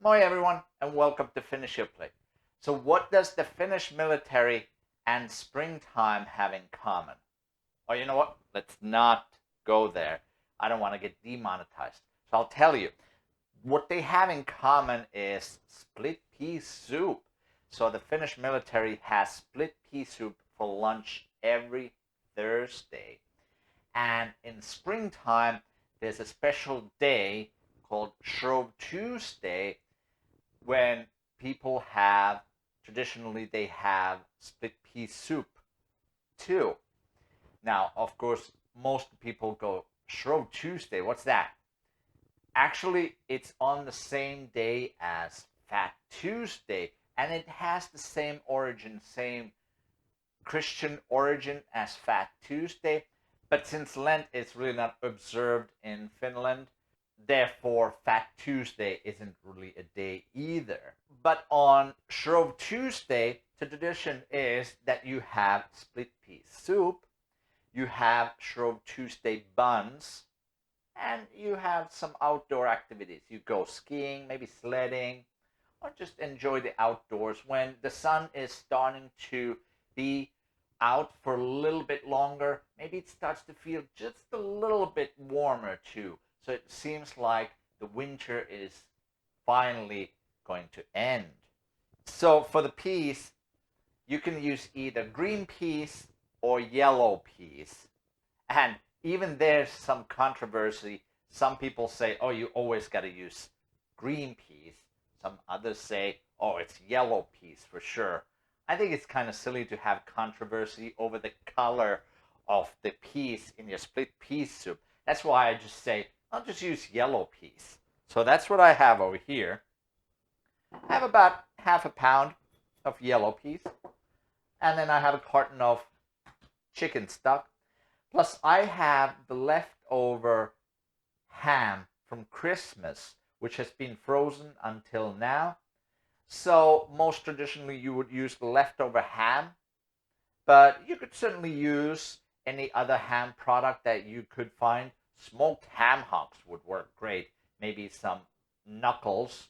Hi everyone and welcome to Finnish Play. So what does the Finnish military and springtime have in common? Oh, you know what? Let's not go there. I don't want to get demonetized. So I'll tell you. What they have in common is split pea soup. So the Finnish military has split pea soup for lunch every Thursday. And in springtime, there's a special day called Shrove Tuesday when people have, traditionally they have split pea soup too. Now, of course, most people go, Shrove Tuesday, what's that? Actually, it's on the same day as Fat Tuesday, and it has the same origin, same Christian origin as Fat Tuesday. But since Lent is really not observed in Finland, therefore Fat Tuesday isn't really a day either. But on Shrove Tuesday, the tradition is that you have split pea soup, you have Shrove Tuesday buns, and you have some outdoor activities. You go skiing, maybe sledding, or just enjoy the outdoors when the sun is starting to be out for a little bit longer. Maybe it starts to feel just a little bit warmer too. So it seems like the winter is finally going to end. So for the peas, you can use either green peas or yellow peas. And even there's some controversy. Some people say, oh, you always got to use green peas. Some others say, oh, it's yellow peas for sure. I think it's kind of silly to have controversy over the color of the peas in your split pea soup. That's why I just say, I'll just use yellow peas. So that's what I have over here. I have about half a pound of yellow peas. And then I have a carton of chicken stock. Plus I have the leftover ham from Christmas, which has been frozen until now. So most traditionally you would use the leftover ham, but you could certainly use any other ham product that you could find. Smoked ham hocks would work great. Maybe some knuckles.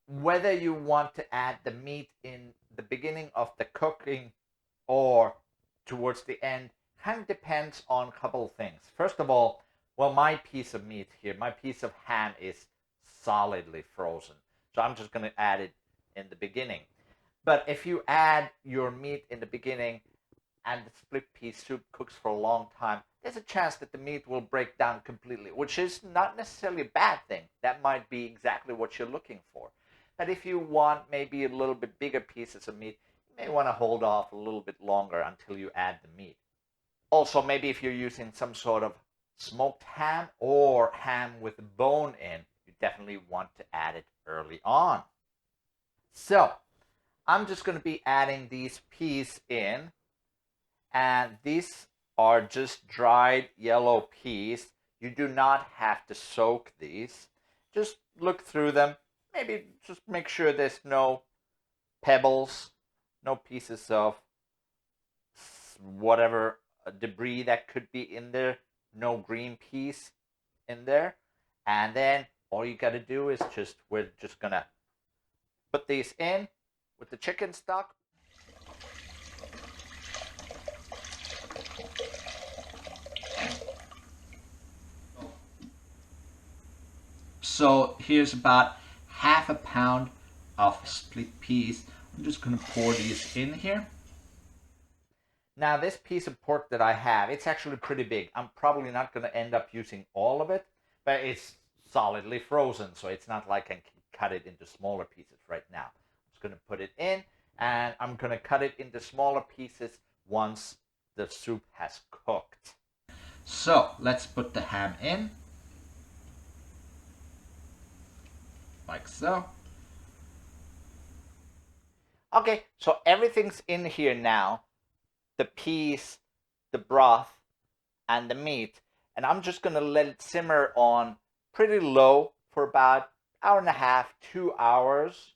Whether you want to add the meat in the beginning of the cooking or towards the end kind of depends on a couple of things. First of all, well, my piece of meat here, my piece of ham is solidly frozen. So I'm just going to add it in the beginning. But if you add your meat in the beginning and the split pea soup cooks for a long time, there's a chance that the meat will break down completely, which is not necessarily a bad thing. That might be exactly what you're looking for. But if you want maybe a little bit bigger pieces of meat, you may want to hold off a little bit longer until you add the meat. Also, maybe if you're using some sort of smoked ham or ham with bone in, you definitely want to add it early on. So I'm just going to be adding these peas in, and these are just dried yellow peas. You do not have to soak these. Just look through them. Maybe just make sure there's no pebbles, no pieces of whatever debris that could be in there, no green peas in there. And then all you got to do is we're just going to put these in with the chicken stock. So here's about half a pound of split peas. I'm just going to pour these in here. Now this piece of pork that I have, it's actually pretty big. I'm probably not going to end up using all of it, but it's solidly frozen, so it's not like I can cut it into smaller pieces right now. I'm just going to put it in, and I'm going to cut it into smaller pieces once the soup has cooked. So let's put the ham in. Like so. Okay, so everything's in here now. The peas, the broth, and the meat. And I'm just going to let it simmer on pretty low for about an hour and a half, 2 hours.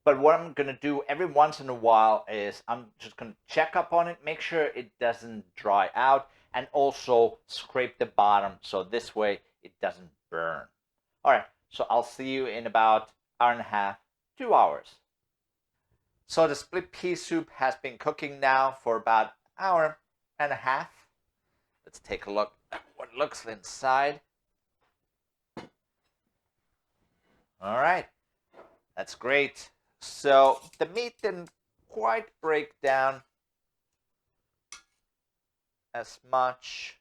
But what I'm going to do every once in a while is I'm just going to check up on it, make sure it doesn't dry out, and also scrape the bottom so this way it doesn't burn. All right, so I'll see you in about hour and a half, 2 hours. So the split pea soup has been cooking now for about an hour and a half. Let's take a look at what it looks inside. All right, that's great. So the meat didn't quite break down as much.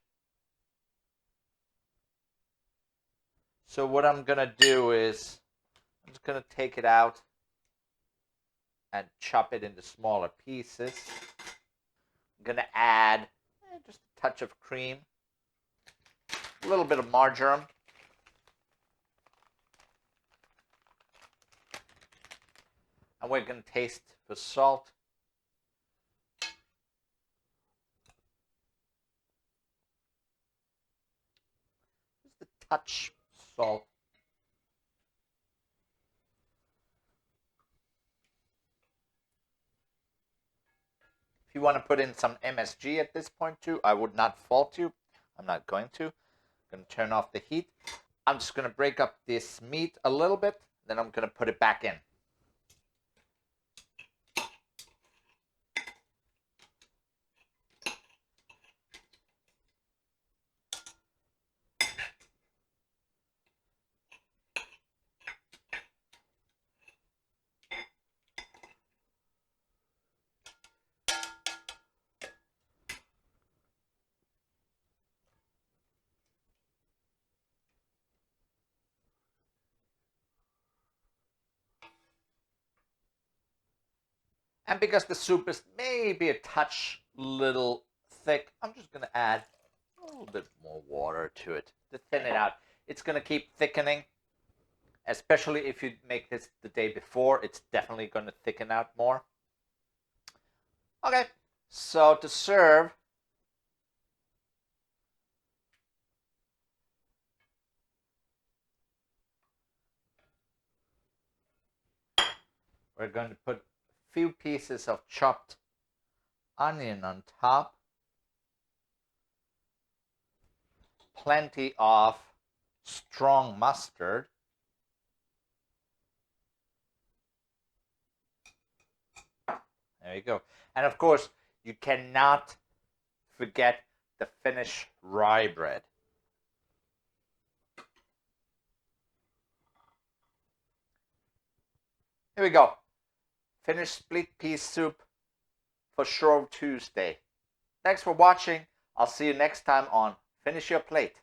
So what I'm gonna do is I'm just gonna take it out and chop it into smaller pieces. I'm gonna add just a touch of cream, a little bit of marjoram, and we're gonna taste for salt. Just a touch salt. If you want to put in some MSG at this point too, I would not fault you. I'm not going to. I'm going to turn off the heat. I'm just going to break up this meat a little bit, then I'm going to put it back in. And because the soup is maybe a touch little thick, I'm just going to add a little bit more water to it to thin it out. It's going to keep thickening, especially if you make this the day before. It's definitely going to thicken out more. Okay, so to serve, we're going to put a few pieces of chopped onion on top, plenty of strong mustard, there you go, and of course you cannot forget the Finnish rye bread. Here we go. Finnish split pea soup for Shrove Tuesday. Thanks for watching. I'll see you next time on Finish Your Plate.